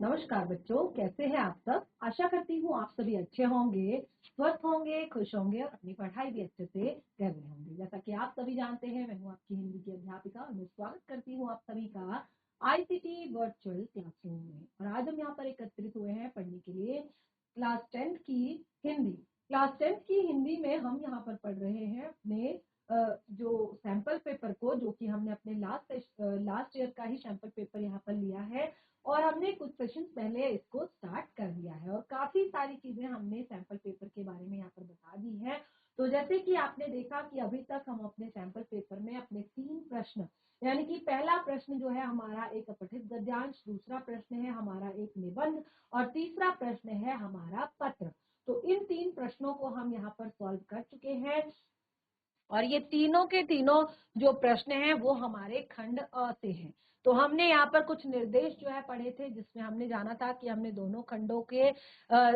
नमस्कार बच्चों, कैसे हैं आप सब। आशा करती हूँ आप सभी अच्छे होंगे, स्वस्थ होंगे, खुश होंगे और अपनी पढ़ाई भी अच्छे से कर रहे होंगे। जैसा कि आप सभी जानते हैं, मैं हूँ आपकी हिंदी की अध्यापिका और मैं स्वागत करती हूँ आप सभी का आईसीटी वर्चुअल क्लासरूम में। और आज हम यहाँ पर एकत्रित हुए हैं पढ़ने के लिए क्लास 10th की हिंदी। क्लास 10th की हिंदी में हम यहाँ पर पढ़ रहे हैं अपने जो सैंपल पेपर को, जो कि हमने अपने लास्ट ईयर का ही सैंपल पेपर यहाँ पर लिया है और हमने कुछ सेशन पहले इसको स्टार्ट कर दिया है और काफी सारी चीजें हमने सैंपल पेपर के बारे में यहाँ पर बता दी है। तो जैसे कि आपने देखा कि अभी तक हम अपने सैंपल पेपर में अपने 3 प्रश्न, यानी कि पहला प्रश्न जो है हमारा एक अपठित गद्यांश, दूसरा प्रश्न है हमारा एक निबंध और तीसरा प्रश्न है हमारा पत्र। तो इन 3 प्रश्नों को हम यहाँ पर सॉल्व कर चुके हैं और ये तीनों के तीनों जो प्रश्न हैं वो हमारे खंड अ से हैं। तो हमने यहाँ पर कुछ निर्देश जो है पढ़े थे, जिसमें हमने जाना था कि हमने दोनों खंडों के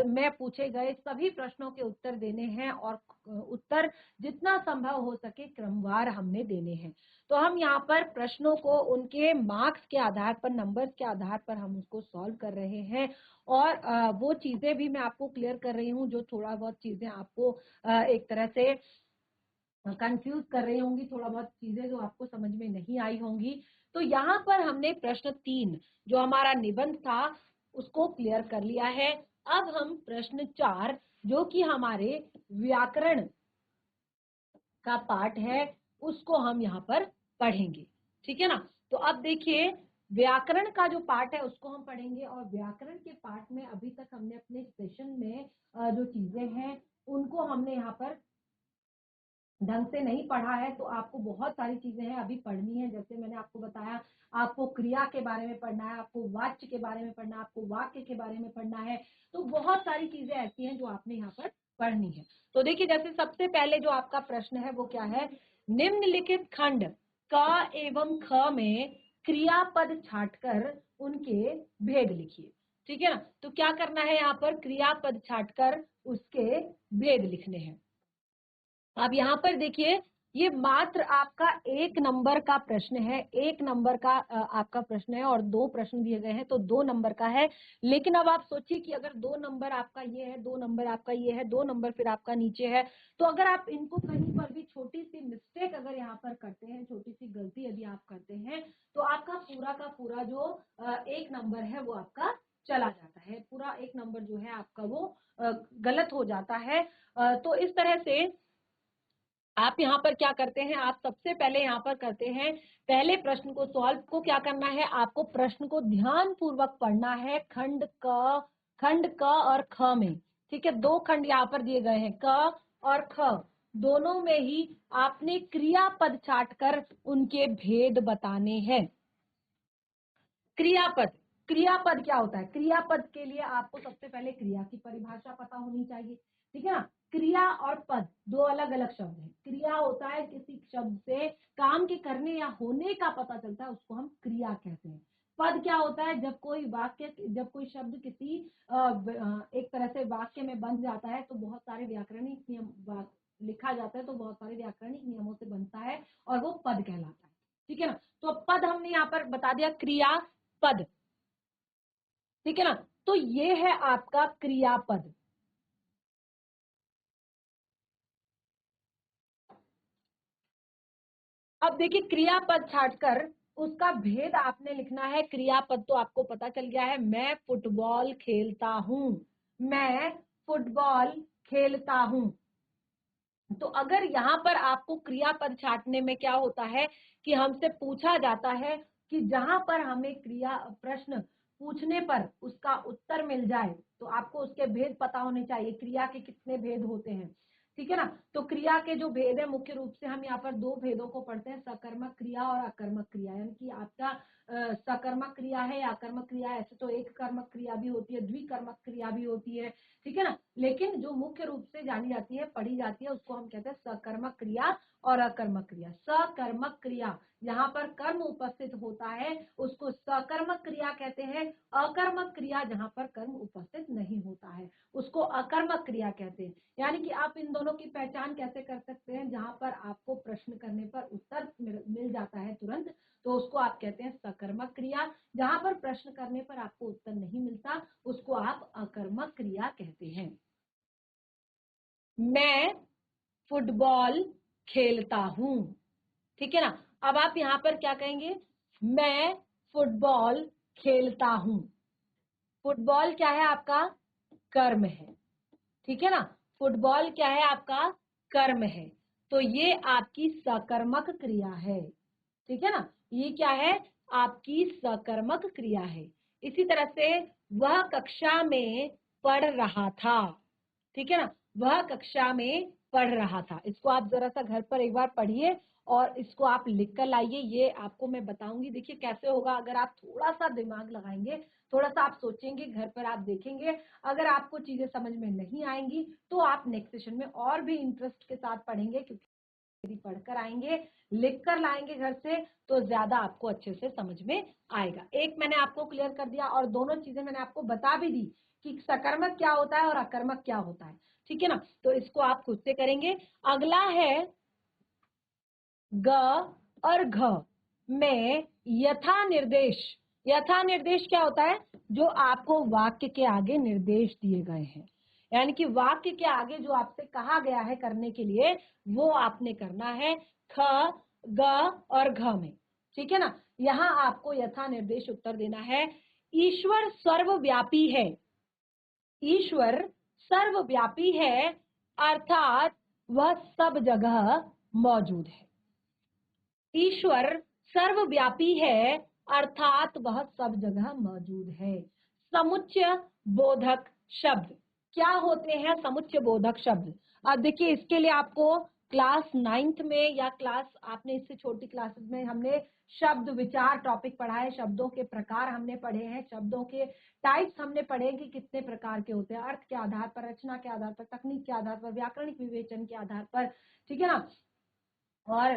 में पूछे गए सभी प्रश्नों के उत्तर देने हैं और उत्तर जितना संभव हो सके क्रमवार हमने देने हैं। तो हम यहाँ पर प्रश्नों को उनके मार्क्स के आधार पर, नंबर्स के आधार पर हम उसको सॉल्व कर रहे हैं और वो चीजें भी मैं आपको क्लियर कर रही हूँ जो थोड़ा बहुत चीजें आपको एक तरह से कंफ्यूज कर रही होंगी, थोड़ा बहुत चीजें जो आपको समझ में नहीं आई होंगी। तो यहाँ पर हमने प्रश्न 3 जो हमारा निबंध था उसको क्लियर कर लिया है। अब हम प्रश्न 4 जो कि हमारे व्याकरण का पार्ट है उसको हम यहाँ पर पढ़ेंगे, ठीक है ना। तो अब देखिए, व्याकरण का जो पार्ट है उसको हम पढ़ेंगे और व्याकरण के पार्ट में अभी तक हमने अपने सेशन में जो चीजें हैं उनको हमने यहाँ पर ढंग से नहीं पढ़ा है। तो आपको बहुत सारी चीजें हैं अभी पढ़नी है। जैसे मैंने आपको बताया, आपको क्रिया के बारे में पढ़ना है, आपको वाच्य के बारे में पढ़ना है, आपको वाक्य के बारे में पढ़ना है। तो बहुत सारी चीजें ऐसी हैं जो आपने यहाँ पर पढ़नी है। तो देखिए, जैसे सबसे पहले जो आपका प्रश्न है वो क्या है, निम्नलिखित खंड क एवं ख में क्रियापद छांटकर उनके भेद लिखिए। ठीक है ना। तो क्या करना है, यहाँ पर क्रियापद छांटकर उसके भेद लिखने हैं। अब यहाँ पर देखिए, ये मात्र आपका 1 नंबर का प्रश्न है, 1 नंबर का आपका प्रश्न है और 2 प्रश्न दिए गए हैं तो 2 नंबर का है। लेकिन अब आप सोचिए कि अगर 2 नंबर आपका ये है, 2 नंबर आपका ये है, 2 नंबर फिर आपका नीचे है, तो अगर आप इनको कहीं पर भी छोटी सी मिस्टेक अगर यहाँ पर करते हैं, छोटी सी गलती यदि आप करते हैं, तो आपका पूरा का पूरा जो 1 नंबर है वो आपका चला जाता है, पूरा 1 नंबर जो है आपका वो गलत हो जाता है। तो इस तरह से आप यहाँ पर क्या करते हैं, आप सबसे पहले यहाँ पर करते हैं, पहले प्रश्न को सॉल्व को क्या करना है, आपको प्रश्न को ध्यान पूर्वक पढ़ना है खंड क और ख में। ठीक है, 2 खंड यहाँ पर दिए गए हैं, क और ख, दोनों में ही आपने क्रियापद छांटकर उनके भेद बताने हैं। क्रियापद, क्रियापद क्या होता है, क्रियापद के लिए आपको सबसे पहले क्रिया की परिभाषा पता होनी चाहिए। ठीक है ना। क्रिया और पद 2 अलग अलग शब्द हैं। क्रिया होता है किसी शब्द से काम के करने या होने का पता चलता है, उसको हम क्रिया कहते हैं। पद क्या होता है, जब कोई शब्द किसी एक तरह से वाक्य में बन जाता है तो बहुत सारे व्याकरणिक नियम लिखा जाता है, तो बहुत सारे व्याकरणिक नियमों से बनता है और वो पद कहलाता है। ठीक है ना। तो पद हमने यहाँ पर बता दिया, क्रिया पद। ठीक है ना। तो ये है आपका क्रियापद। अब देखिए, क्रियापद छांटकर उसका भेद आपने लिखना है। क्रियापद तो आपको पता चल गया है, मैं फुटबॉल खेलता हूं, मैं फुटबॉल खेलता हूं। तो अगर यहाँ पर आपको क्रियापद छांटने में क्या होता है कि हमसे पूछा जाता है कि जहां पर हमें क्रिया प्रश्न पूछने पर उसका उत्तर मिल जाए तो आपको उसके भेद पता होने चाहिए, क्रिया के कितने भेद होते हैं। ठीक है ना। तो क्रिया के जो भेद है, मुख्य रूप से हम यहाँ पर 2 भेदों को पढ़ते हैं, सकर्मक क्रिया और अकर्मक क्रिया। यानी कि आपका सकर्मक क्रिया है या अकर्मक क्रिया है, ऐसे तो एक कर्मक क्रिया भी होती है, द्विकर्मक क्रिया भी होती है। ठीक है ना। लेकिन जो मुख्य रूप से जानी जाती है, पढ़ी जाती है, उसको हम कहते हैं सकर्मक क्रिया और अकर्मक क्रिया। सकर्मक क्रिया, यहाँ पर कर्म उपस्थित होता है उसको सकर्मक क्रिया कहते हैं। अकर्मक क्रिया जहाँ पर कर्म उपस्थित नहीं होता है उसको अकर्मक क्रिया कहते हैं। यानी कि आप इन दोनों की पहचान कैसे कर सकते हैं, जहां पर आपको प्रश्न करने पर उत्तर मिल जाता है तुरंत, तो उसको आप कहते हैं सकर्मक क्रिया। जहां पर प्रश्न करने पर आपको उत्तर नहीं मिलता उसको आप अकर्मक क्रिया कहते हैं। मैं फुटबॉल खेलता हूं, ठीक है ना। अब आप यहां पर क्या कहेंगे, मैं फुटबॉल खेलता हूं। फुटबॉल क्या है आपका, कर्म है, ठीक है ना। फुटबॉल क्या है आपका, कर्म है, तो ये आपकी सकर्मक क्रिया है, ठीक है ना। ये क्या है, आपकी सकर्मक क्रिया है। इसी तरह से वह कक्षा में पढ़ रहा था, ठीक है ना, वह कक्षा में पढ़ रहा था। इसको आप जरा सा घर पर एक बार पढ़िए और इसको आप लिख कर लाइए। ये आपको मैं बताऊंगी, देखिए कैसे होगा। अगर आप थोड़ा सा दिमाग लगाएंगे, थोड़ा सा आप सोचेंगे, घर पर आप देखेंगे, अगर आपको चीजें समझ में नहीं आएंगी तो आप नेक्स्ट सेशन में और भी इंटरेस्ट के साथ पढ़ेंगे, क्योंकि यदि पढ़कर आएंगे, लिख कर लाएंगे घर से, तो ज्यादा आपको अच्छे से समझ में आएगा। एक मैंने आपको क्लियर कर दिया और दोनों चीजें मैंने आपको बता भी दी कि सकर्मक क्या होता है और अकर्मक क्या होता है, ठीक है ना। तो इसको आप खुद से करेंगे। अगला है ग और घ में यथा निर्देश। यथा निर्देश क्या होता है, जो आपको वाक्य के आगे निर्देश दिए गए हैं, यानी कि वाक्य के आगे जो आपसे कहा गया है करने के लिए वो आपने करना है ख, ग और घ में, ठीक है ना। यहां आपको यथा निर्देश उत्तर देना है। ईश्वर सर्वव्यापी है, ईश्वर सर्वव्यापी है अर्थात वह सब जगह मौजूद है। ईश्वर सर्वव्यापी है अर्थात वह सब जगह मौजूद है। समुच्चय बोधक शब्द क्या होते हैं, समुच्चय बोधक शब्द। अब देखिए इसके लिए आपको क्लास 9th में या क्लास आपने इससे छोटी क्लासेस में हमने शब्द विचार टॉपिक पढ़ा है, शब्दों के प्रकार हमने पढ़े हैं, शब्दों के टाइप्स हमने पढ़े कि कितने प्रकार के होते हैं, अर्थ के आधार पर, रचना के आधार पर, तकनीक के आधार पर, व्याकरणिक विवेचन के आधार पर, ठीक है ना, और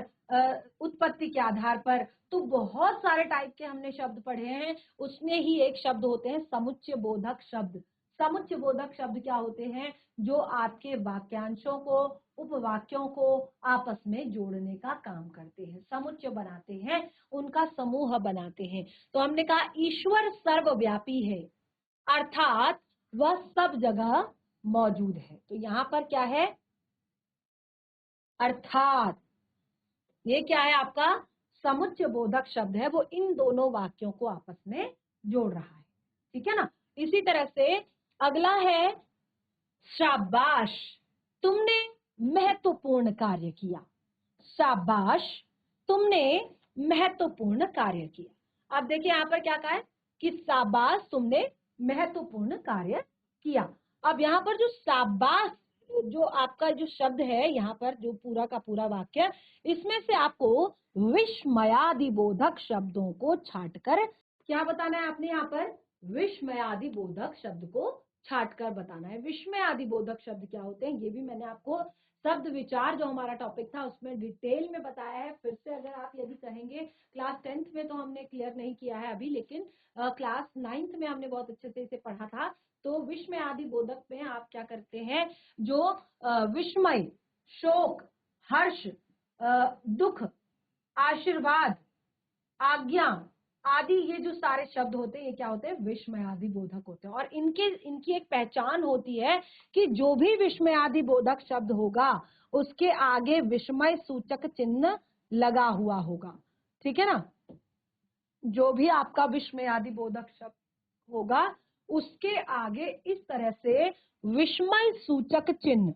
उत्पत्ति के आधार पर। तो बहुत सारे टाइप के हमने शब्द पढ़े हैं, उसमें ही एक शब्द होते हैं समुच्चय बोधक शब्द। समुच्चय बोधक शब्द क्या होते हैं, जो आपके वाक्यांशों को, उपवाक्यों को आपस में जोड़ने का काम करते हैं, समुच्चय बनाते हैं, उनका समूह बनाते हैं। तो हमने कहा ईश्वर सर्वव्यापी है अर्थात वह सब जगह मौजूद है। तो यहां पर क्या है, अर्थात ये क्या है आपका समुच्चय बोधक शब्द है, वो इन दोनों वाक्यों को आपस में जोड़ रहा है, ठीक है ना। इसी तरह से अगला है शाबाश, तुमने महत्वपूर्ण कार्य किया। शाबाश, तुमने महत्वपूर्ण कार्य किया। अब देखिए यहां पर क्या कहा है कि शाबाश तुमने महत्वपूर्ण कार्य किया। अब यहाँ पर जो शाबाश, जो आपका जो शब्द है यहाँ पर, जो पूरा का पूरा वाक्य, इसमें से आपको विस्मयादि बोधक शब्दों को छांटकर क्या बताना है आपने, यहाँ पर विस्मयादि बोधक शब्द को छांटकर बताना है। विस्मयादि बोधक शब्द क्या होते हैं ये भी मैंने आपको शब्द विचार जो हमारा टॉपिक था उसमें डिटेल में बताया है। फिर से अगर आप यदि कहेंगे, क्लास 10th में तो हमने क्लियर नहीं किया है अभी, लेकिन क्लास 9th में हमने बहुत अच्छे से इसे पढ़ा था। तो विस्मयादि बोधक में आप क्या करते हैं, जो विस्मय, शोक, हर्ष, दुख, आशीर्वाद, आज्ञा आदि, ये जो सारे शब्द होते हैं ये क्या होते हैं, विस्मयादि बोधक होते हैं। और इनकी एक पहचान होती है कि जो भी विस्मयादि बोधक शब्द होगा उसके आगे विस्मय सूचक चिन्ह लगा हुआ होगा, ठीक है ना। जो भी आपका विस्मयादि बोधक शब्द होगा उसके आगे इस तरह से विस्मय सूचक चिन्ह,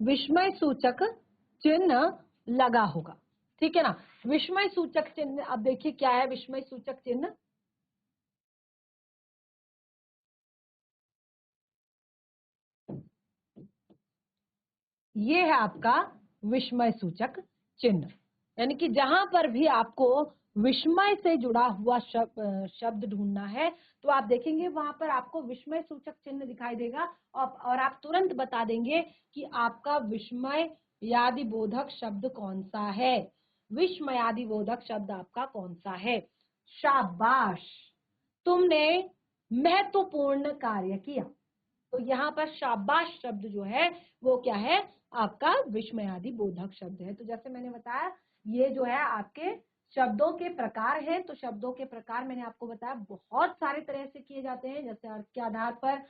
विस्मय सूचक चिन्ह लगा होगा, ठीक है ना। विस्मय सूचक चिन्ह, अब देखिए क्या है विस्मय सूचक चिन्ह, ये है आपका विस्मय सूचक चिन्ह। यानी कि जहां पर भी आपको विस्मय से जुड़ा हुआ शब्द ढूंढना है तो आप देखेंगे वहां पर आपको विस्मय सूचक चिन्ह दिखाई देगा और आप तुरंत बता देंगे कि आपका विस्मय यादि बोधक शब्द कौन सा है। विस्मयादि बोधक शब्द आपका कौन सा है। शाबाश, तुमने महत्वपूर्ण कार्य किया। तो यहाँ पर शाबाश शब्द जो है वो क्या है, आपका विस्मयादि बोधक शब्द है। तो जैसे मैंने बताया ये जो है आपके शब्दों के प्रकार हैं। तो शब्दों के प्रकार मैंने आपको बताया बहुत सारे तरह से किए जाते हैं, जैसे अर्थ के आधार पर,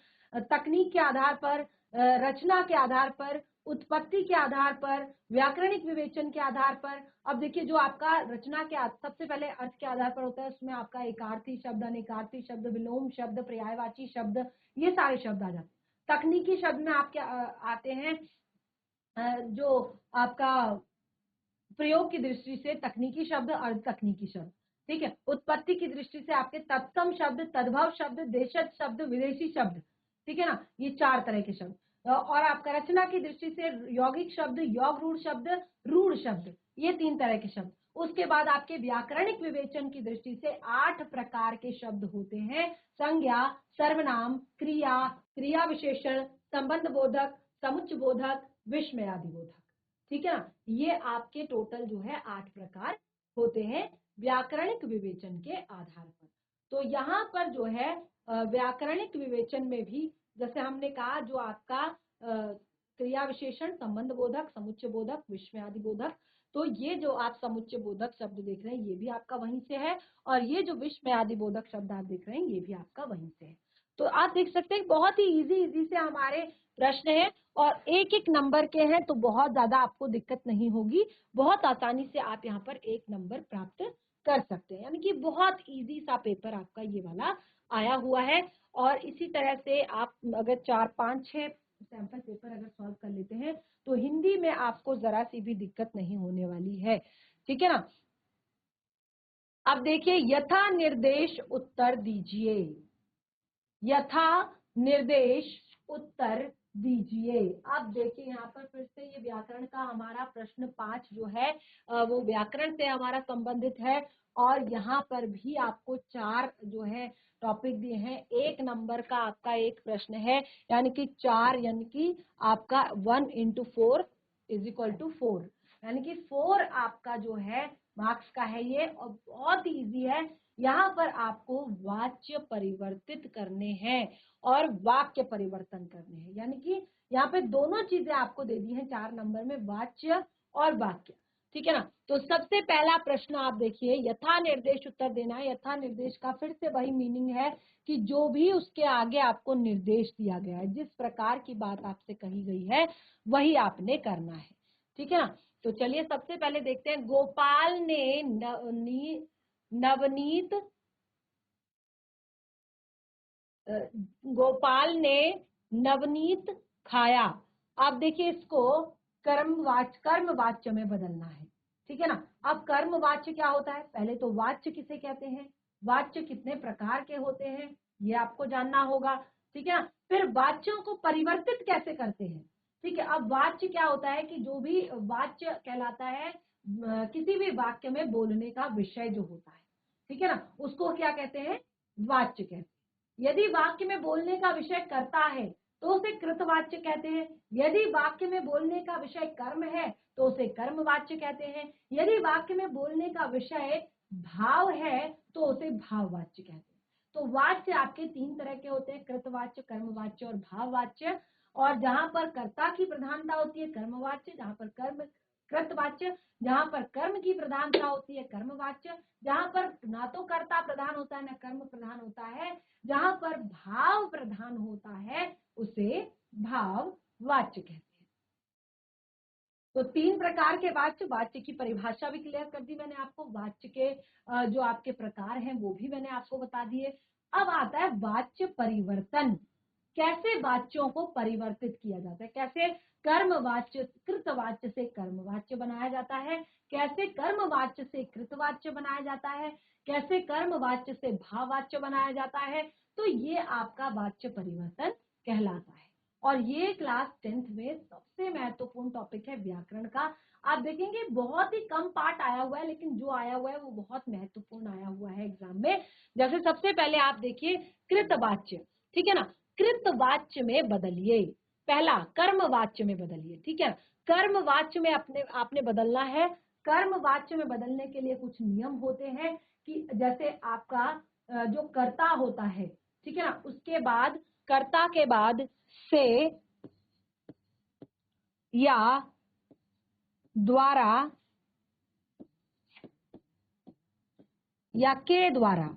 तकनीक के आधार पर, रचना के आधार पर, उत्पत्ति के आधार पर, व्याकरणिक विवेचन के आधार पर। अब देखिए जो आपका रचना के सबसे पहले अर्थ के आधार पर होता है, उसमें आपका एकार्थी शब्द, अनेकार्थी शब्द, विलोम शब्द, पर्यायवाची शब्द, ये सारे शब्द आ जाते हैं। तकनीकी शब्द में आपके आते हैं जो आपका प्रयोग की दृष्टि से तकनीकी शब्द, अर्ध तकनीकी शब्द, ठीक है। उत्पत्ति की दृष्टि से आपके तत्सम शब्द, तद्भव शब्द, देशज शब्द, विदेशी शब्द, ठीक है ना, ये 4 तरह के शब्द। और आपका रचना की दृष्टि से यौगिक शब्द, योग रूढ़ शब्द, रूढ़ शब्द, ये 3 तरह के शब्द। उसके बाद आपके व्याकरणिक विवेचन की दृष्टि से 8 प्रकार के शब्द होते हैं, संज्ञा, सर्वनाम, क्रिया, क्रिया विशेषण, संबंध बोधक, समुच्चय बोधक, विस्मयादि बोधक, ठीक है ना। ये आपके टोटल जो है 8 प्रकार होते हैं व्याकरणिक विवेचन के आधार पर। तो यहाँ पर जो है व्याकरणिक विवेचन में भी जैसे हमने कहा जो आपका क्रिया विशेषण, संबंध बोधक, समुच्चय बोधक, विस्मयादि बोधक, तो ये जो आप समुच्चय बोधक शब्द देख रहे हैं ये भी आपका वहीं से है, और ये जो विस्मयादि बोधक शब्द आप देख रहे हैं ये भी आपका वहीं से है। तो आप देख सकते हैं बहुत ही इजी से हमारे प्रश्न है, और एक एक नंबर के हैं, तो बहुत ज्यादा आपको दिक्कत नहीं होगी, बहुत आसानी से आप यहाँ पर 1 नंबर प्राप्त कर सकते हैं। यानी कि बहुत इजी सा पेपर आपका ये वाला आया हुआ है। और इसी तरह से आप अगर 4, 5, 6 सैंपल पेपर अगर सॉल्व कर लेते हैं तो हिंदी में आपको जरा सी भी दिक्कत नहीं होने वाली है, ठीक है ना। अब देखिए यथा निर्देश उत्तर दीजिए, यथा निर्देश उत्तर दीजिए। अब देखिए यहाँ पर फिर से ये व्याकरण का हमारा प्रश्न 5 जो है वो व्याकरण से हमारा संबंधित है, और यहाँ पर भी आपको 4 जो है टॉपिक दिए हैं। 1 नंबर का आपका एक प्रश्न है, यानी कि 4 यानी कि आपका 1 × 4 = 4, यानी कि 4 आपका जो है मार्क्स का है ये, और बहुत इजी है। यहाँ पर आपको वाच्य परिवर्तित करने हैं और वाक्य परिवर्तन करने हैं, यानी कि यहाँ पे दोनों चीजें आपको दे दी हैं 4 नंबर में, वाच्य और वाक्य, ठीक है ना। तो सबसे पहला प्रश्न आप देखिए, यथा निर्देश उत्तर देना है। यथा निर्देश का फिर से वही मीनिंग है कि जो भी उसके आगे आपको निर्देश दिया गया है, जिस प्रकार की बात आपसे कही गई है वही आपने करना है, ठीक है ना। तो चलिए सबसे पहले देखते हैं, गोपाल ने नवनीत खाया। आप देखिए इसको कर्म वाच्य में बदलना है, ठीक है ना। अब कर्म वाच्य क्या होता है, पहले तो वाच्य किसे कहते हैं, वाच्य कितने प्रकार के होते हैं ये आपको जानना होगा, ठीक है ना। फिर वाच्यों को परिवर्तित कैसे करते हैं, ठीक है। अब वाच्य क्या होता है कि जो भी वाच्य कहलाता है किसी भी वाक्य में बोलने का विषय जो होता है, ठीक है ना, उसको क्या कहते हैं, वाच्य कहते हैं। यदि वाक्य में बोलने का विषय कर्ता है तो उसे कृतवाच्य कहते हैं। यदि वाक्य में बोलने का विषय कर्म है तो उसे कर्मवाच्य कहते हैं। यदि वाक्य में बोलने का विषय भाव है तो उसे भाववाच्य कहते हैं। तो वाच्य आपके 3 तरह के होते हैं, कृतवाच्य, कर्मवाच्य और भाववाच्य। और जहां पर कर्ता की प्रधानता होती है कर्मवाच्य, जहां पर कृतवाच्य, जहां पर कर्म की प्रधानता होती है कर्मवाच्य, जहां पर ना तो कर्ता प्रधान होता है ना कर्म प्रधान होता है, जहां पर भाव प्रधान होता है उसे भाववाच्य कहते हैं। तो 3 प्रकार के वाच्य, वाच्य की परिभाषा भी क्लियर कर दी मैंने आपको, वाच्य के जो आपके प्रकार हैं वो भी मैंने आपको बता दिए। अब आता है वाच्य परिवर्तन, कैसे वाच्यों को परिवर्तित किया जाता है, कैसे कर्मवाच्य कृतवाच्य से कर्मवाच्य बनाया जाता है, कैसे कर्मवाच्य से कृतवाच्य बनाया जाता है, कैसे कर्मवाच्य से भाववाच्य बनाया जाता है। तो ये आपका वाच्य परिवर्तन कहलाता है। और ये क्लास 10th में सबसे महत्वपूर्ण टॉपिक है व्याकरण का। आप देखेंगे बहुत ही कम पार्ट आया हुआ है, लेकिन जो आया हुआ है वो बहुत महत्वपूर्ण आया हुआ है एग्जाम में। जैसे सबसे पहले आप देखिए कृतवाच्य, ठीक है ना, कृतवाच्य में बदलिए, पहला कर्मवाच्य में बदलिए, ठीक है। कर्मवाच्य में आपने बदलना है। कर्मवाच्य में बदलने के लिए कुछ नियम होते हैं कि जैसे आपका जो कर्ता होता है, ठीक है ना। उसके बाद कर्ता के बाद से या द्वारा या के द्वारा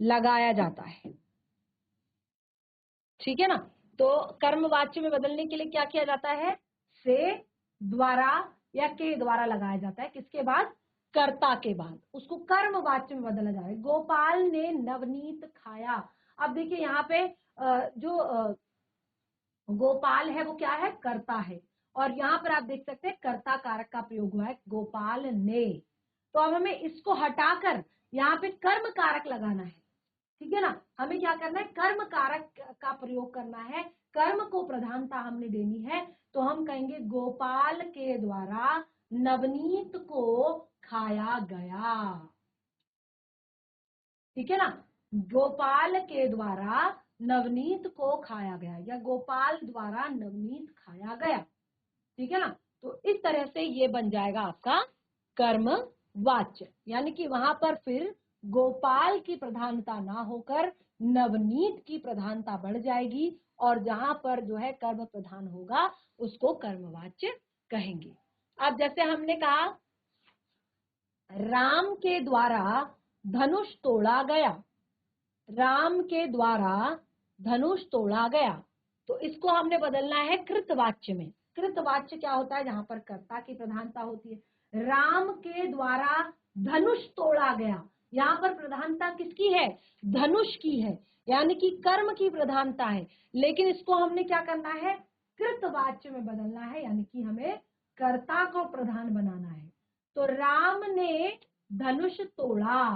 लगाया जाता है। ठीक है ना। तो कर्मवाच्य में बदलने के लिए क्या किया जाता है, से, द्वारा या के द्वारा लगाया जाता है। किसके बाद, कर्ता के बाद, उसको कर्मवाच्य में बदला जाए। गोपाल ने नवनीत खाया। अब देखिए यहाँ पे जो गोपाल है वो क्या है, कर्ता है, और यहाँ पर आप देख सकते हैं कर्ता कारक का प्रयोग हुआ है, गोपाल ने। तो अब हमें इसको हटाकर यहाँ पे कर्म कारक लगाना है। ठीक है ना, हमें क्या करना है, कर्म कारक का प्रयोग करना है, कर्म को प्रधानता हमने देनी है। तो हम कहेंगे गोपाल के द्वारा नवनीत को खाया गया। ठीक है ना, गोपाल के द्वारा नवनीत को खाया गया या गोपाल द्वारा नवनीत खाया गया। ठीक है ना, तो इस तरह से ये बन जाएगा आपका कर्म वाच्य, यानी कि वहां पर फिर गोपाल की प्रधानता ना होकर नवनीत की प्रधानता बढ़ जाएगी, और जहां पर जो है कर्म प्रधान होगा उसको कर्मवाच्य कहेंगे। अब जैसे हमने कहा राम के द्वारा धनुष तोड़ा गया, राम के द्वारा धनुष तोड़ा गया, तो इसको हमने बदलना है कृतवाच्य में। कृतवाच्य क्या होता है, जहां पर कर्ता की प्रधानता होती है। राम के द्वारा धनुष तोड़ा गया, यहाँ पर प्रधानता किसकी है, धनुष की है, यानी कि कर्म की प्रधानता है। लेकिन इसको हमने क्या करना है, कृतवाच्य में बदलना है, यानी कि हमें कर्ता को प्रधान बनाना है। तो राम ने धनुष तोड़ा,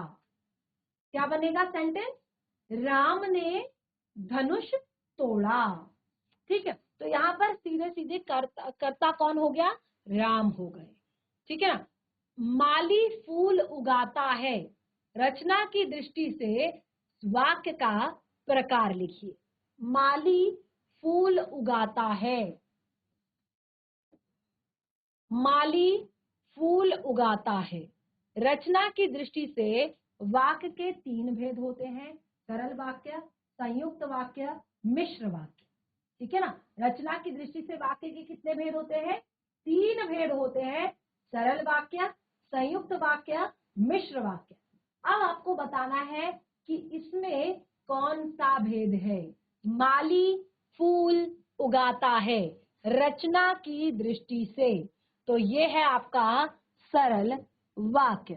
क्या बनेगा सेंटेंस, राम ने धनुष तोड़ा। ठीक है, तो यहाँ पर सीधे सीधे कर्ता कौन हो गया, राम हो गए। ठीक है ना। माली फूल उगाता है, रचना की दृष्टि से वाक्य का प्रकार लिखिए। माली फूल उगाता है, माली फूल उगाता है, रचना की दृष्टि से वाक्य के 3 भेद होते हैं, सरल वाक्य, संयुक्त वाक्य, मिश्र वाक्य। ठीक है ना, रचना की दृष्टि से वाक्य के कितने भेद होते हैं, 3 भेद होते हैं, सरल वाक्य, संयुक्त वाक्य, मिश्र वाक्य। अब आपको बताना है कि इसमें कौन सा भेद है। माली फूल उगाता है रचना की दृष्टि से, तो ये है आपका सरल वाक्य।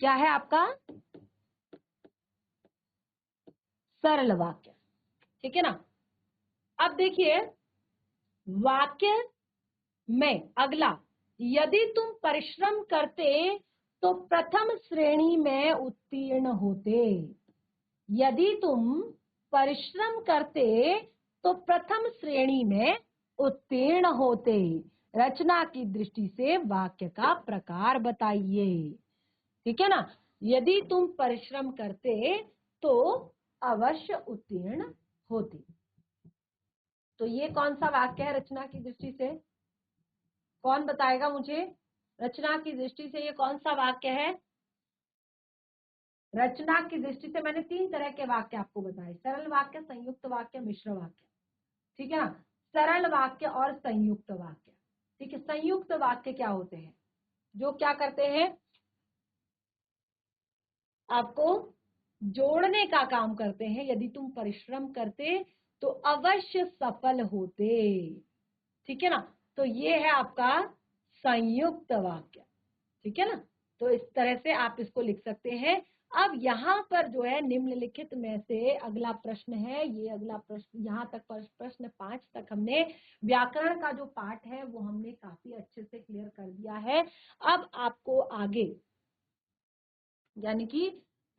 क्या है आपका सरल वाक्य। ठीक है ना। अब देखिए वाक्य में अगला, यदि तुम परिश्रम करते तो प्रथम श्रेणी में उत्तीर्ण होते। यदि तुम परिश्रम करते तो प्रथम श्रेणी में उत्तीर्ण होते। रचना की दृष्टि से वाक्य का प्रकार बताइए। ठीक है ना, यदि तुम परिश्रम करते तो अवश्य उत्तीर्ण होते। तो ये कौन सा वाक्य है रचना की दृष्टि से, कौन बताएगा मुझे, रचना की दृष्टि से ये कौन सा वाक्य है। रचना की दृष्टि से मैंने 3 तरह के वाक्य आपको बताए, सरल वाक्य, संयुक्त वाक्य, मिश्र वाक्य। ठीक है ना, सरल वाक्य और संयुक्त वाक्य। ठीक है, संयुक्त वाक्य क्या होते हैं, जो क्या करते हैं, आपको जोड़ने का काम करते हैं। यदि तुम परिश्रम करते तो अवश्य सफल होते। ठीक है ना, तो ये है आपका संयुक्त वाक्य। ठीक है ना, तो इस तरह से आप इसको लिख सकते हैं। अब यहाँ पर जो है निम्नलिखित में से अगला प्रश्न है, ये अगला प्रश्न, यहाँ तक प्रश्न 5 तक हमने व्याकरण का जो पार्ट है वो हमने काफी अच्छे से क्लियर कर दिया है। अब आपको आगे यानी कि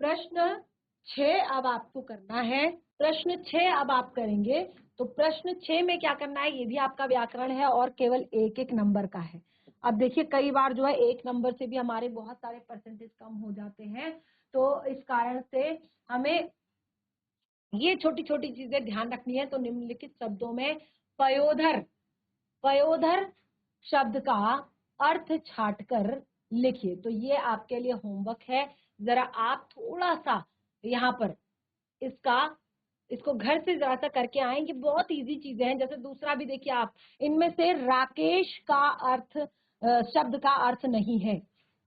प्रश्न 6 अब आपको करना है। प्रश्न 6 अब आप करेंगे, तो प्रश्न 6 में क्या करना है, ये भी आपका व्याकरण है और केवल 1-1 नंबर का है। अब देखिए कई बार जो है 1 नंबर से भी हमारे बहुत सारे परसेंटेज कम हो जाते हैं, तो इस कारण से हमें ये छोटी छोटी चीजें ध्यान रखनी है। तो निम्नलिखित शब्दों में पयोधर, पयोधर शब्द का अर्थ छांटकर लिखिए। तो ये आपके लिए होमवर्क है, जरा आप थोड़ा सा यहाँ पर इसको घर से जरा सा करके आएंगे, बहुत इजी चीजें हैं। जैसे दूसरा भी देखिए आप, इनमें से राकेश का अर्थ शब्द का अर्थ नहीं है,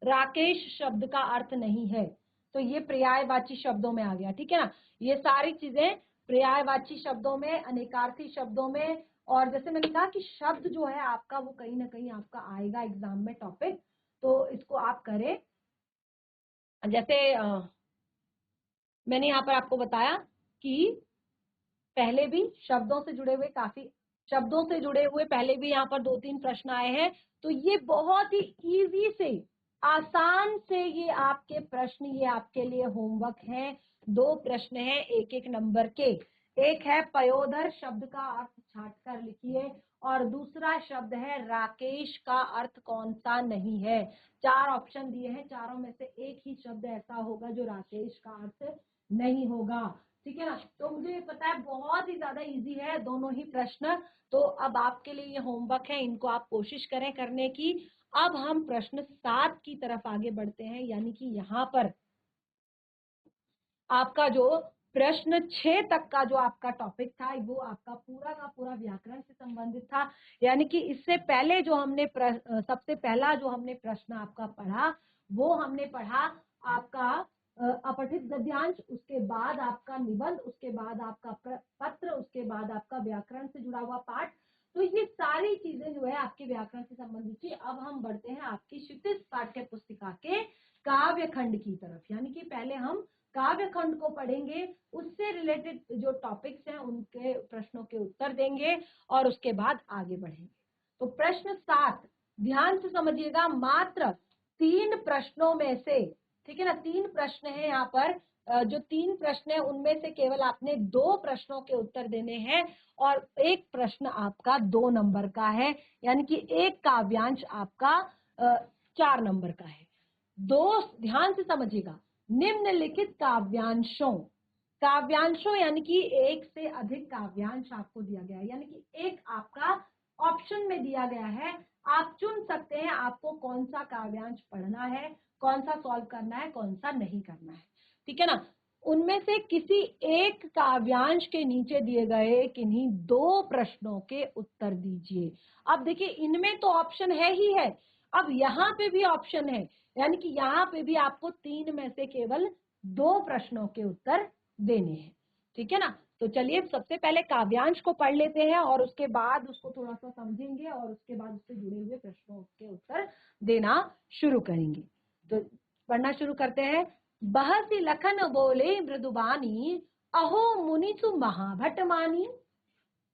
राकेश शब्द का अर्थ नहीं है, तो ये पर्यायवाची शब्दों में आ गया, ठीक है ना। ये सारी चीजें पर्यायवाची शब्दों में, अनेकार्थी शब्दों में, और जैसे मैंने कहा कि शब्द जो है आपका वो कहीं ना कहीं आपका आएगा एग्जाम में टॉपिक, तो इसको आप करें। जैसे मैंने यहाँ पर आपको बताया कि पहले भी शब्दों से जुड़े हुए पहले भी यहाँ पर 2-3 प्रश्न आए हैं, तो ये बहुत ही इजी से, आसान से ये आपके प्रश्न, ये आपके लिए होमवर्क हैं। 2 प्रश्न हैं 1-1 नंबर के। एक है पयोधर शब्द का अर्थ छाट कर लिखिए, और दूसरा शब्द है राकेश का अर्थ कौन सा नहीं है। 4 ऑप्शन दिए हैं, चारों में से एक ही शब्द ऐसा होगा जो राकेश का अर्थ नहीं होगा, ठीक है ना। तो मुझे पता है बहुत ही ज्यादा इजी है दोनों ही प्रश्न, तो अब आपके लिए ये होमवर्क है, इनको आप कोशिश करें करने की। अब हम प्रश्न 7 की तरफ आगे बढ़ते हैं, यानी कि यहाँ पर आपका जो प्रश्न 6 तक का जो आपका टॉपिक था वो आपका पूरा का पूरा व्याकरण से संबंधित था। यानी कि इससे पहले जो हमने सबसे पहला जो हमने प्रश्न आपका पढ़ा, वो हमने पढ़ा आपका अपठित गद्यांश, उसके बाद आपका निबंध, उसके बाद आपका पत्र, उसके बाद आपका व्याकरण से जुड़ा हुआ पाठ। तो ये सारी चीजें जो है आपके व्याकरण से संबंधित थी। अब हम बढ़ते हैं आपकी क्षितिज पाठ्य पुस्तिका के काव्य खंड की तरफ, यानी कि पहले हम काव्य खंड को पढ़ेंगे, उससे रिलेटेड जो टॉपिक्स हैं उनके प्रश्नों के उत्तर देंगे और उसके बाद आगे बढ़ेंगे। तो प्रश्न 7 ध्यान से समझिएगा, मात्र 3 प्रश्नों में से, ठीक है ना, 3 प्रश्न है यहाँ पर। जो 3 प्रश्न है उनमें से केवल आपने 2 प्रश्नों के उत्तर देने हैं, और एक प्रश्न आपका 2 नंबर का है, यानी कि एक काव्यांश आपका 4 नंबर का है। ध्यान से समझिएगा, निम्नलिखित काव्यांशों यानी कि एक से अधिक काव्यांश आपको दिया गया है, यानी कि एक आपका ऑप्शन में दिया गया है, आप चुन सकते हैं आपको कौन सा काव्यांश पढ़ना है, कौन सा सॉल्व करना है, कौन सा नहीं करना है, ठीक है ना। उनमें से किसी एक काव्यांश के नीचे दिए गए किन्हीं 2 प्रश्नों के उत्तर दीजिए। अब देखिए इनमें तो ऑप्शन है ही है, अब यहाँ पे भी ऑप्शन है, यानी कि यहाँ पे भी आपको 3 में से केवल 2 प्रश्नों के उत्तर देने हैं, ठीक है ना। तो चलिए सबसे पहले काव्यांश को पढ़ लेते हैं और उसके बाद उसको थोड़ा सा समझेंगे और उसके बाद उससे जुड़े हुए प्रश्नों के उत्तर देना शुरू करेंगे। तो पढ़ना शुरू करते हैं। बहसी लखन बोले मृदुबानी, अहो मुनिसु महाभट मानी।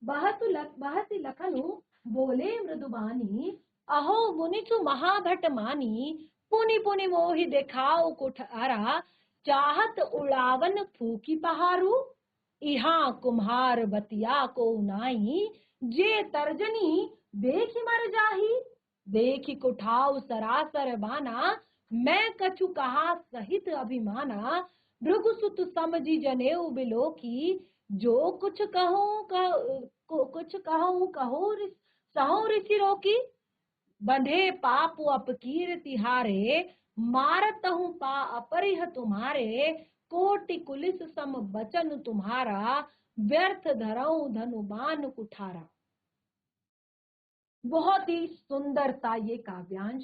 बहसी लखनु बोले मृदुबानी, अहो मुनिसु महाभट मानी। पुनि पुनि मोहि देखाओ कुठारा, चाहत उड़ावन फूकी पहारू। इहा कुम्हार बतिया को नाई, जे तर्जनी देखी मर जाही। देखी कुठाऊ सरासर बाना, मैं कछु कहा सहित अभिमाना। भृगुसुत समझी जनेऊ बिलो की, जो कुछ कहूं कहो सहो ऋषि रोकी। बंधे पाप अपकीर तिहारे, मारतहु पा अपरिह तुम्हारे। कोटि कुलिस सम बचन तुम्हारा, व्यर्थ धरऊ धनुबान कुठारा। बहुत ही सुंदर था ये काव्यांश,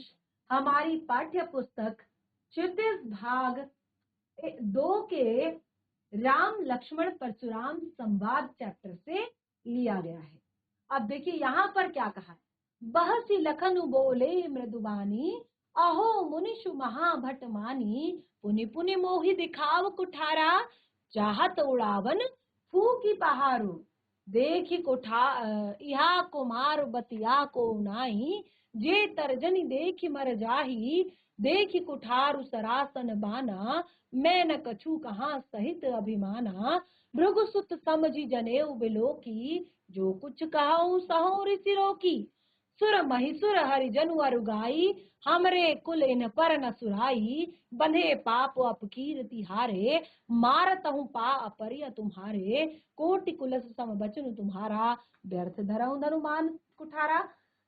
हमारी पाठ्य पुस्तक क्षितिज भाग 2 के राम लक्ष्मण परशुराम संवाद चैप्टर से लिया गया है। अब देखिए यहाँ पर क्या कहा है, बहसी लखनु बोले मृदुबानी, अहो मुनिषु महाभट मानी। पुनि पुनि मोहि दिखाव कुठारा, चाहत उड़ावन फूकी पहारू। देखी इहा कुमार बतिया को नाई, जे तर्जनी देखी मर जाही। देखी कुठारु सरासन बाना, मैं न कछु कहा सहित अभिमाना। भृगुसुत समझी जनेऊ बिलो की, जो कुछ कहूँ सहो ऋषि रोकी। सुर महिसुर हरिजनु अरुगाई, हमरे कुल इन पर न सुराई। बंधे पाप अपकीर तिहारे, मारतहु पा अपरिय तुम्हारे। कोटि कुलस सम बचन तुम्हारा, व्यर्थ धरऊ धनुमान कुठारा।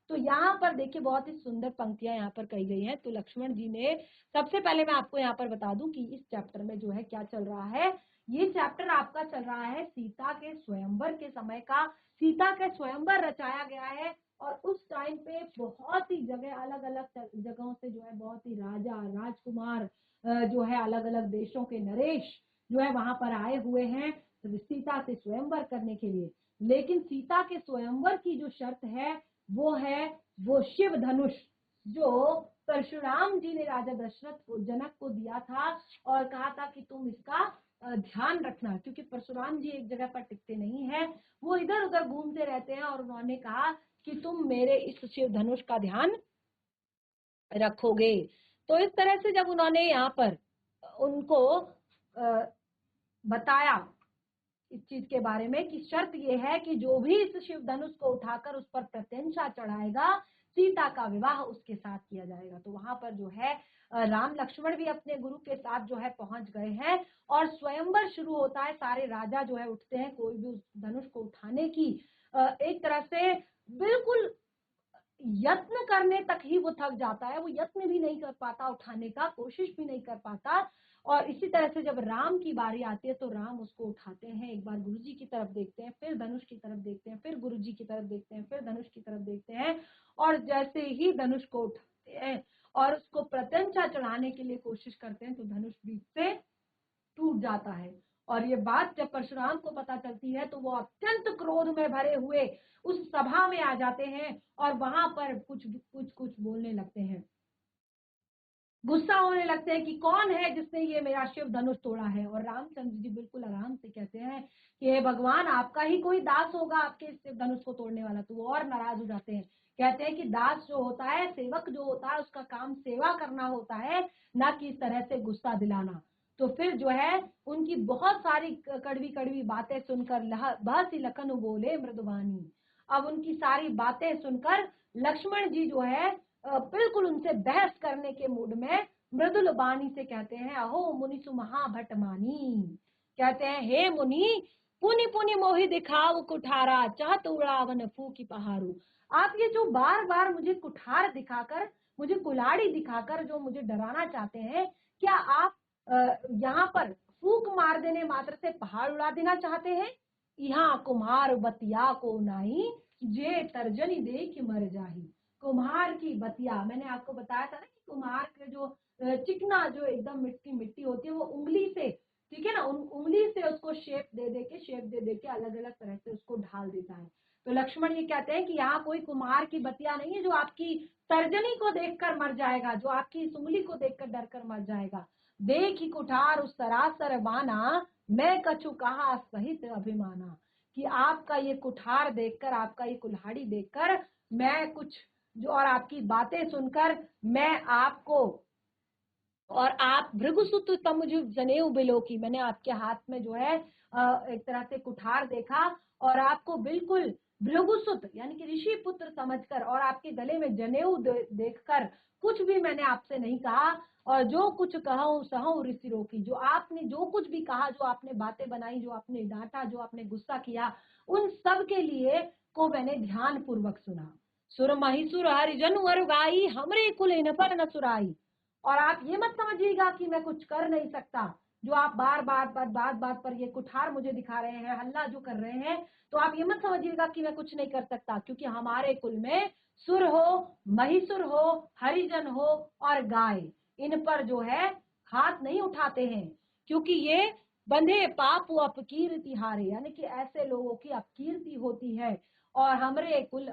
तो यहाँ पर देखिए बहुत ही सुंदर पंक्तियां यहाँ पर कही गई हैं। तो लक्ष्मण जी ने, सबसे पहले मैं आपको यहाँ पर बता दूं कि इस चैप्टर में जो है क्या चल रहा है। ये चैप्टर आपका चल रहा है सीता के स्वयंवर के समय का। सीता के स्वयंवर रचाया गया है और उस टाइम पे बहुत ही जगह, अलग अलग जगहों से जो है बहुत ही राजा राजकुमार जो है अलग अलग देशों के नरेश जो है वहां पर आए हुए हैं सीता से स्वयंवर करने के लिए। लेकिन सीता के स्वयंवर की जो शर्त है वो शिव धनुष, जो परशुराम जी ने राजा दशरथ को, जनक को दिया था और कहा था कि तुम इसका ध्यान रखना, क्योंकि परशुराम जी एक जगह पर टिकते नहीं है, वो इधर उधर घूमते रहते हैं। और उन्होंने कहा कि तुम मेरे इस शिव धनुष का ध्यान रखोगे। तो इस तरह से जब उन्होंने यहाँ पर उनको बताया इस चीज के बारे में कि शर्त ये है कि जो भी इस शिव धनुष को उठाकर उस पर प्रत्यंशा चढ़ाएगा, सीता का विवाह उसके साथ किया जाएगा। तो वहां पर जो है राम लक्ष्मण भी अपने गुरु के साथ जो है पहुंच गए हैं और स्वयंवर शुरू होता है। सारे राजा जो है उठते हैं, कोई भी उस धनुष को उठाने की एक तरह से बिल्कुल यत्न करने तक ही वो थक जाता है, वो यत्न भी नहीं कर पाता उठाने का, कोशिश भी नहीं कर पाता। और इसी तरह से जब राम की बारी आती है तो राम उसको उठाते हैं। एक बार गुरुजी की तरफ देखते हैं, फिर धनुष की तरफ देखते हैं, फिर गुरुजी की तरफ देखते हैं, फिर धनुष की तरफ देखते हैं और जैसे ही धनुष को उठाते हैं और उसको प्रत्यंचा चढ़ाने के लिए कोशिश करते हैं तो धनुष बीच से टूट जाता है। और ये बात जब परशुराम को पता चलती है तो वो अत्यंत क्रोध में भरे हुए उस सभा में आ जाते हैं और वहां पर कुछ कुछ कुछ बोलने लगते हैं, गुस्सा होने लगते हैं कि कौन है जिसने ये मेरा शिव धनुष तोड़ा है। और रामचंद्र जी बिल्कुल आराम से कहते हैं कि हे भगवान, आपका ही कोई दास होगा आपके शिव धनुष को तोड़ने वाला। तो वो और नाराज हो जाते हैं, कहते हैं कि दास जो होता है, सेवक जो होता है, उसका काम सेवा करना होता है, ना कि इस तरह से गुस्सा दिलाना। तो फिर जो है उनकी बहुत सारी कड़वी कड़वी बातें सुनकर बहसी लखन बोले मृदुवानी। अब उनकी सारी बातें सुनकर लक्ष्मण जी जो है बिल्कुल उनसे बहस करने के मूड में मृदुल वाणी से कहते हैं, अहो मुनि सुमहाभट मानी। कहते हैं, हे मुनि, पुनि पुनि मोहि दिखाओ कुठारा, चाहत उड़ावन फूकी पहाड़ू। आप ये जो बार बार मुझे कुठार दिखाकर, मुझे कुल्हाड़ी दिखाकर जो मुझे डराना चाहते हैं, क्या आप यहाँ पर फूक मार देने मात्र से पहाड़ उड़ा देना चाहते हैं? यहाँ कुम्हार बतिया को नाई, जे तर्जनी देख मर जाही। कुम्हार की बतिया, मैंने आपको बताया था ना कि कुम्हार के जो चिकना जो एकदम मिट्टी मिट्टी होती है, वो उंगली से, ठीक है ना, उंगली से उसको शेप दे दे के अलग अलग तरह से उसको ढाल देता है। तो लक्ष्मण ये कहते हैं कि यहाँ कोई कुम्हार की बतिया नहीं है जो आपकी तर्जनी को देखकर मर जाएगा, जो आपकी इस उंगली को देखकर डर कर मर जाएगा। देख ही कुठार उस सरासर बाना, मैं कछु कहा सहित अभिमाना। कि आपका ये कुठार देखकर, आपका ये कुल्हाड़ी देखकर मैं कुछ जो, और आपकी बातें सुनकर मैं आपको, और आप भृगुसुत तमुज जनेऊ बिलो की, मैंने आपके हाथ में जो है एक तरह से कुठार देखा और आपको बिल्कुल भृगुसुत यानी कि ऋषि पुत्र समझकर, और आपके गले में जनेऊ देखकर कुछ भी मैंने आपसे नहीं कहा। और जो कुछ कहूं सहूं ऋषि रोकी, जो आपने जो कुछ भी कहा, जो आपने बातें बनाई, जो आपने डांटा, जो आपने गुस्सा किया, उन सब के लिए को मैंने ध्यान पूर्वक सुना। सुर महिसुर हरिजन वर गाई, हमरे कुल इन पर न सुराई। और आप ये मत समझिएगा कि मैं कुछ कर नहीं सकता, जो आप बार बात पर ये कुठार मुझे दिखा रहे हैं, हल्ला जो कर रहे हैं, तो आप ये मत समझिएगा कि मैं कुछ नहीं कर सकता, क्योंकि हमारे कुल में सुर हो, महिसुर हो, हरिजन हो और गाय, इन पर जो है हाथ नहीं उठाते हैं, क्योंकि ये बंधे पाप अपकीर्ति हारे, यानी कि ऐसे लोगों की अपकीर्ति होती है। और हमरे कुल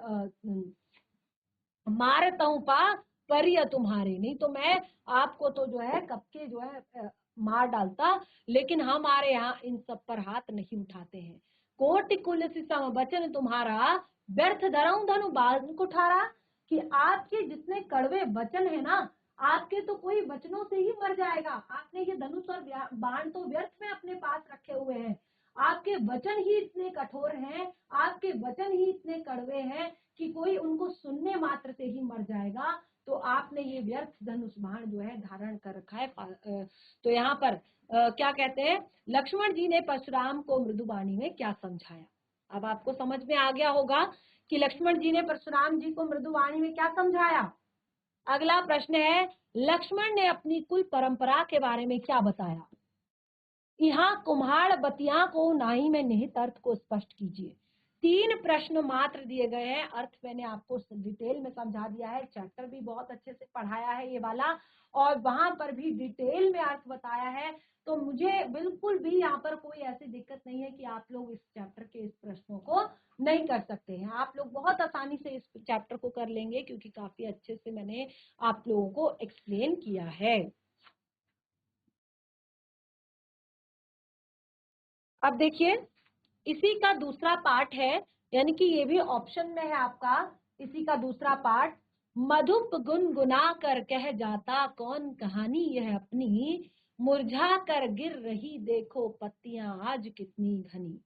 मारता हूं पा परिय तुम्हारे, नहीं तो मैं आपको तो जो है कब के जो है मार डालता, लेकिन हमारे यहाँ इन सब पर हाथ नहीं उठाते हैं। कोटि कुल सम वचन तुम्हारा, व्यर्थ धरऊं धनु बाण कुठारा। कि आपके जितने कड़वे वचन है ना, आपके तो कोई वचनों से ही मर जाएगा। आपने ये धनुष और बाण तो व्यर्थ में अपने पास रखे हुए हैं, आपके वचन ही इतने कठोर हैं, आपके वचन ही इतने कड़वे हैं कि कोई उनको सुनने मात्र से ही मर जाएगा। तो आपने ये व्यर्थ धनुष बाण जो है धारण कर रखा है। तो यहाँ पर क्या कहते हैं, लक्ष्मण जी ने परशुराम को मृदुबाणी में क्या समझाया, अब आपको समझ में आ गया होगा कि लक्ष्मण जी ने परशुराम जी को मृदुवाणी में क्या समझाया। अगला प्रश्न है, लक्ष्मण ने अपनी कुल परंपरा के बारे में क्या बताया। यहाँ कुम्हाड़ बतिया को नाई में निहित अर्थ को स्पष्ट कीजिए। 3 प्रश्न मात्र दिए गए हैं, अर्थ मैंने आपको डिटेल में समझा दिया है, चैप्टर भी बहुत अच्छे से पढ़ाया है ये वाला, और वहां पर भी डिटेल में अर्थ बताया है। तो मुझे बिल्कुल भी यहाँ पर कोई ऐसी दिक्कत नहीं है कि आप लोग इस चैप्टर के इस प्रश्नों को नहीं कर सकते हैं। आप लोग बहुत आसानी से इस चैप्टर को कर लेंगे, क्योंकि काफी अच्छे से मैंने आप लोगों को एक्सप्लेन किया है। अब देखिए, इसी का दूसरा पार्ट है, यानी कि ये भी ऑप्शन में है आपका। इसी का दूसरा पार्ट, मधुप गुनगुना कर कह जाता कौन कहानी यह अपनी, मुरझा कर गिर रही देखो पत्तियां आज कितनी घनी।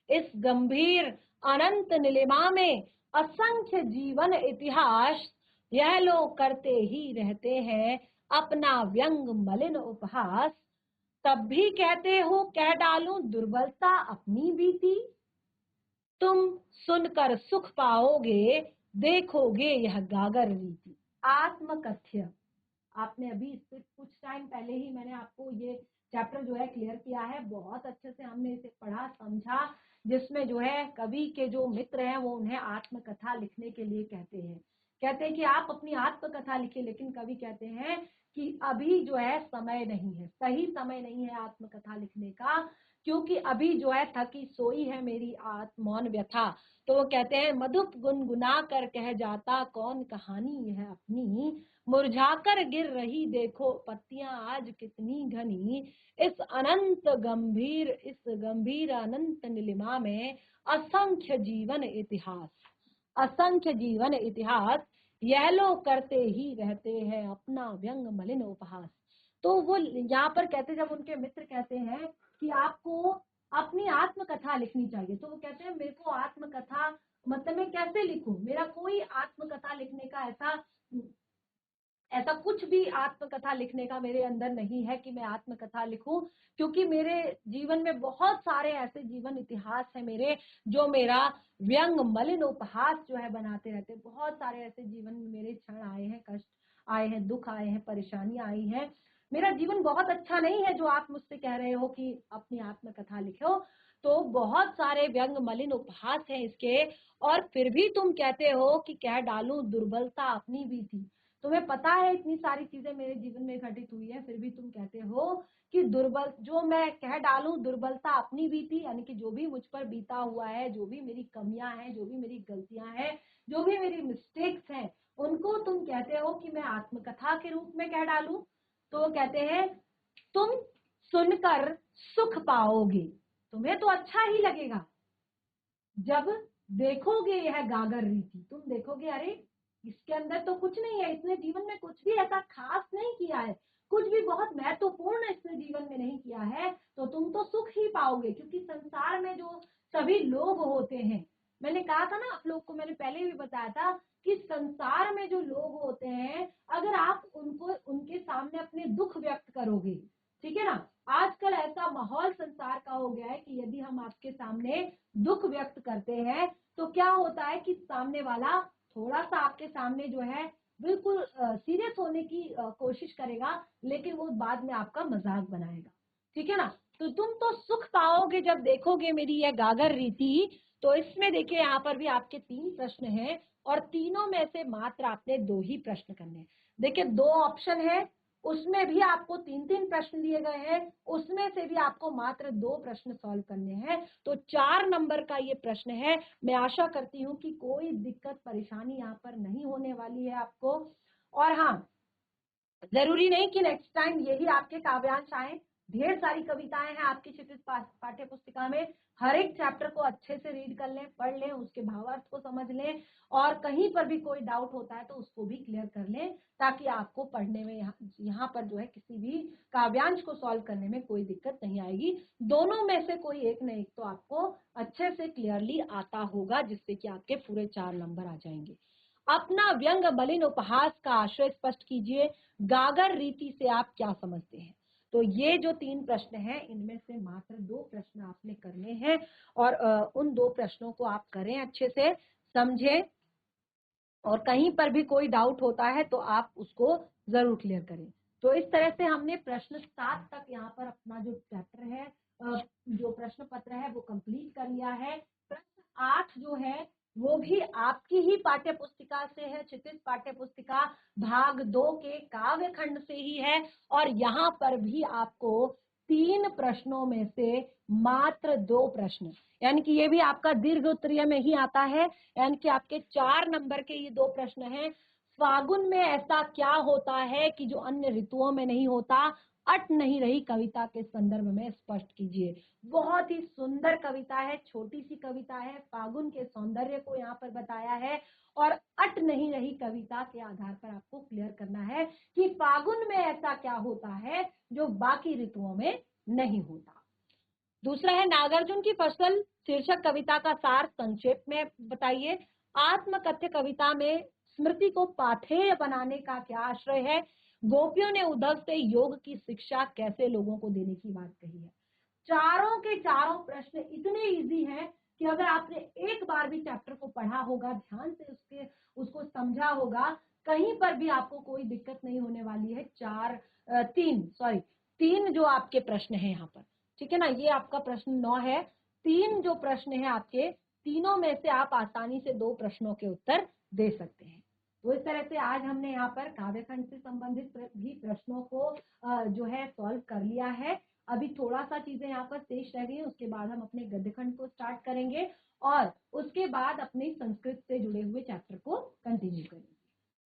इस गंभीर अनंत नीलिमा में असंख्य जीवन इतिहास, यह लोग करते ही रहते हैं अपना व्यंग मलिन उपहास। तब भी कहते हो कह डालूं दुर्बलता अपनी बीती, तुम सुनकर सुख पाओगे देखोगे यह गागर रीति। आत्मकथ्य, आपने अभी इससे कुछ टाइम पहले ही मैंने आपको ये चैप्टर जो है क्लियर किया है, बहुत अच्छे से हमने इसे पढ़ा समझा, जिसमें जो है कवि के जो मित्र हैं वो उन्हें आत्मकथा लिखने के लिए कहते हैं कि आप अपनी आत्मकथा लिखिए, लेकिन कवि कहते हैं कि अभी जो है समय नहीं है, सही समय नहीं है आत्मकथा लिखने का, क्योंकि अभी जो है थकी सोई है मेरी आत्मौन व्यथा। तो वो कहते हैं, मधुप गुनगुना कर कह जाता कौन कहानी यह अपनी, मुरझाकर गिर रही देखो पत्तियां आज कितनी घनी। इस गंभीर अनंत नीलिमा में असंख्य जीवन इतिहास, असंख्य जीवन इतिहास, यह लोग करते ही रहते हैं अपना व्यंग मलिन उपहास। तो वो यहाँ पर कहते, जब उनके मित्र कहते हैं कि आपको अपनी आत्मकथा लिखनी चाहिए, तो वो कहते हैं मेरे को आत्मकथा मतलब मैं कैसे लिखूं, मेरा कोई आत्मकथा लिखने का ऐसा कुछ भी आत्मकथा लिखने का मेरे अंदर नहीं है कि मैं आत्मकथा लिखूं, क्योंकि मेरे जीवन में बहुत सारे ऐसे जीवन इतिहास है मेरे, जो मेरा व्यंग मलिन उपहास जो है बनाते रहते हैं। बहुत सारे ऐसे जीवन में मेरे क्षण आए हैं, कष्ट आए हैं, दुख आए हैं, परेशानियां आई हैं, मेरा जीवन बहुत अच्छा नहीं है जो आप मुझसे कह रहे हो कि अपनी आत्मकथा लिखो। तो बहुत सारे व्यंग मलिन उपहास हैं इसके, और फिर भी तुम कहते हो कि कह डालूं दुर्बलता अपनी भी थी। तुम्हें पता है इतनी सारी चीजें मेरे जीवन में घटित हुई है, फिर भी तुम कहते हो कि दुर्बल, जो मैं कह डालूं दुर्बलता अपनी बीती, यानी कि जो भी मुझ पर बीता हुआ है, जो भी मेरी कमियां हैं, जो भी मेरी गलतियां हैं, जो भी मेरी मिस्टेक्स हैं, उनको तुम कहते हो कि मैं आत्मकथा के रूप में कह डालूं। तो कहते हैं तुम सुनकर सुख पाओगे, तुम्हें तो अच्छा ही लगेगा जब देखोगे यह गागर रीति, तुम देखोगे अरे इसके अंदर तो कुछ नहीं है, इसने जीवन में कुछ भी ऐसा खास नहीं किया है, कुछ भी बहुत महत्वपूर्ण इसने जीवन में नहीं किया है, तो तुम तो सुख ही पाओगे। क्योंकि संसार में जो सभी लोग होते हैं, मैंने कहा था ना आप लोग को, मैंने पहले भी बताया था कि संसार में जो लोग होते हैं, अगर आप उनको उनके सामने अपने दुख व्यक्त करोगे, ठीक है ना, आजकल ऐसा माहौल संसार का हो गया है कि यदि हम आपके सामने दुख व्यक्त करते हैं तो क्या होता है कि सामने वाला थोड़ा सा आपके सामने जो है बिल्कुल सीरियस होने की कोशिश करेगा, लेकिन वो बाद में आपका मजाक बनाएगा, ठीक है ना। तो तुम तो सुख पाओगे जब देखोगे मेरी यह गागर रीति। तो इसमें देखिए यहाँ पर भी आपके 3 प्रश्न हैं, और तीनों में से मात्र आपने 2 ही प्रश्न करने हैं। देखिए 2 ऑप्शन है, उसमें भी आपको 3-3 प्रश्न दिए गए हैं, उसमें से भी आपको मात्र 2 प्रश्न सॉल्व करने हैं। तो 4 नंबर का ये प्रश्न है। मैं आशा करती हूँ कि कोई दिक्कत परेशानी यहाँ पर नहीं होने वाली है आपको। और हाँ, जरूरी नहीं कि नेक्स्ट टाइम यही आपके काव्यांश आए, ढेर सारी कविताएं हैं आपकी क्षितिज पाठ्य पुस्तिका में, हर एक चैप्टर को अच्छे से रीड कर लें, पढ़ लें, उसके भावार्थ को समझ लें, और कहीं पर भी कोई डाउट होता है तो उसको भी क्लियर कर लें, ताकि आपको पढ़ने में यहाँ पर जो है किसी भी काव्यांश को सॉल्व करने में कोई दिक्कत नहीं आएगी। दोनों में से कोई एक न एक तो आपको अच्छे से क्लियरली आता होगा, जिससे कि आपके पूरे 4 नंबर आ जाएंगे। अपना व्यंग मलिन उपहास का आशय स्पष्ट कीजिए, गागर रीति से आप क्या समझते हैं। तो ये जो 3 प्रश्न हैं, इनमें से मात्र 2 प्रश्न आपने करने हैं, और उन 2 प्रश्नों को आप करें अच्छे से, समझें, और कहीं पर भी कोई डाउट होता है तो आप उसको जरूर क्लियर करें। तो इस तरह से हमने प्रश्न 7 तक यहाँ पर अपना जो चैप्टर है, जो प्रश्न पत्र है वो कंप्लीट कर लिया है। प्रश्न 8 जो है वो भी आपकी ही पाठ्य पुस्तिका से है, क्षितिज पाठ्य पुस्तिका भाग 2 के काव्य खंड से ही है। और यहाँ पर भी आपको 3 प्रश्नों में से मात्र 2 प्रश्न, यानी कि ये भी आपका दीर्घ उत्तरीय में ही आता है, यानी कि आपके 4 नंबर के ये 2 प्रश्न हैं। फागुन में ऐसा क्या होता है कि जो अन्य ऋतुओं में नहीं होता, अट नहीं रही कविता के संदर्भ में स्पष्ट कीजिए। बहुत ही सुंदर कविता है, छोटी सी कविता है, फागुन के सौंदर्य को यहाँ पर बताया है और अट नहीं रही कविता के आधार पर आपको क्लियर करना है कि फागुन में ऐसा क्या होता है जो बाकी ऋतुओं में नहीं होता। दूसरा है नागार्जुन की फसल शीर्षक कविता का सार संक्षेप में बताइए। आत्मकथ्य कविता में स्मृति को पाथेय बनाने का क्या आश्रय है। गोपियों ने उद्धव से योग की शिक्षा कैसे लोगों को देने की बात कही है। चारों के चारों प्रश्न इतने इजी हैं कि अगर आपने एक बार भी चैप्टर को पढ़ा होगा, ध्यान से उसको समझा होगा, कहीं पर भी आपको कोई दिक्कत नहीं होने वाली है। तीन जो आपके प्रश्न है यहाँ पर, ठीक है ना, ये आपका प्रश्न 9 है। 3 जो प्रश्न है आपके, तीनों में से आप आसानी से 2 प्रश्नों के उत्तर दे सकते हैं। तो इस तरह से आज हमने यहाँ पर काव्यखंड से संबंधित भी प्रश्नों को जो है सॉल्व कर लिया है। अभी थोड़ा सा चीजें यहाँ पर शेष रह गई, उसके बाद हम अपने गद्यखंड को स्टार्ट करेंगे और उसके बाद अपने संस्कृत से जुड़े हुए चैप्टर को कंटिन्यू करेंगे।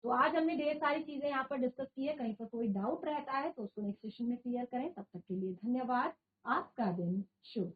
तो आज हमने ढेर सारी चीजें यहाँ पर डिस्कस की है। कहीं पर कोई डाउट रहता है तो उसको नेक्स्ट सेशन में क्लियर करें। तब तक के लिए धन्यवाद। आपका दिन शुभ।